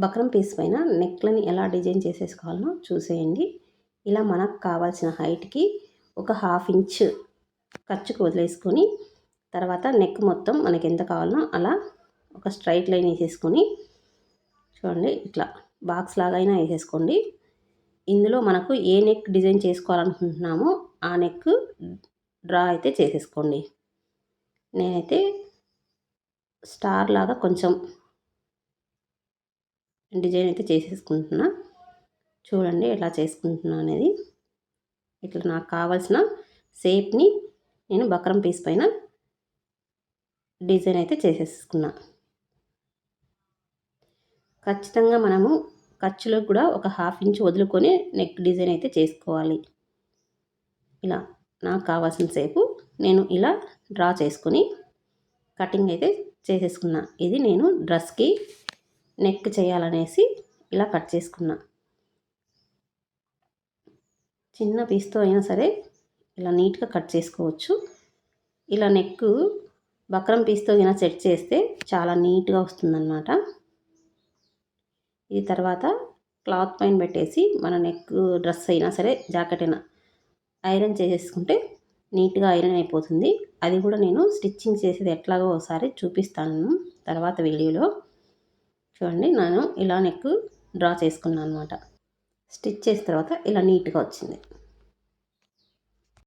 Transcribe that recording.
Buckram piece పైన నెక్లని ఎలా design చేసేసుకోవాలో చూసేయండి. ఇలా మనకు కావాల్సిన హైట్కి ఒక 1/2 ఇంచ్ ఖర్చుకు వదిలేసుకొని తర్వాత నెక్ మొత్తం మనకి ఎంత కావాలో అలా ఒక స్ట్రైట్ లైన్ వేసేసుకొని చూడండి ఇట్లా బాక్స్ లాగా అయినా వేసేసుకోండి. ఇందులో మనకు ఏ నెక్ డిజైన్ చేసుకోవాలనుకుంటున్నామో ఆ నెక్ డ్రా అయితే చేసేసుకోండి. నేనైతే స్టార్ లాగా కొంచెం డిజైన్ అయితే చేసేసుకుంటున్నా. చూడండి ఎలా చేసుకుంటున్నా అనేది. ఇట్లా నాకు కావాల్సిన షేప్ని నేను బక్రం పీస్ పైన డిజైన్ అయితే చేసేసుకున్నా. ఖచ్చితంగా మనము ఖర్చులో కూడా ఒక 1/2 ఇంచ్ వదులుకొని నెక్ డిజైన్ అయితే చేసుకోవాలి. ఇలా నాకు కావాల్సిన షేపు నేను ఇలా డ్రా చేసుకొని కటింగ్ అయితే చేసేసుకున్నా. ఇది నేను డ్రెస్కి నెక్ చేయాలనేసి ఇలా కట్ చేసుకున్నా. చిన్న పీస్తో అయినా సరే ఇలా నీట్గా కట్ చేసుకోవచ్చు. ఇలా నెక్ బక్రం పీస్తో అయినా సెట్ చేస్తే చాలా నీట్గా వస్తుందన్నమాట. ఇది తర్వాత క్లాత్ పైన పెట్టేసి మన నెక్ డ్రెస్ అయినా సరే జాకెట్ అయినా ఐరన్ చేసేసుకుంటే నీట్గా ఐరన్ అయిపోతుంది. అది కూడా నేను స్టిచ్చింగ్ చేసేది ఎట్లాగో ఒకసారి చూపిస్తాను తర్వాత వీడియోలో. చూడండి నేను ఇలా నెక్ డ్రా చేసుకున్నాను అనమాట. స్టిచ్ చేసిన తర్వాత ఇలా నీట్గా వచ్చింది.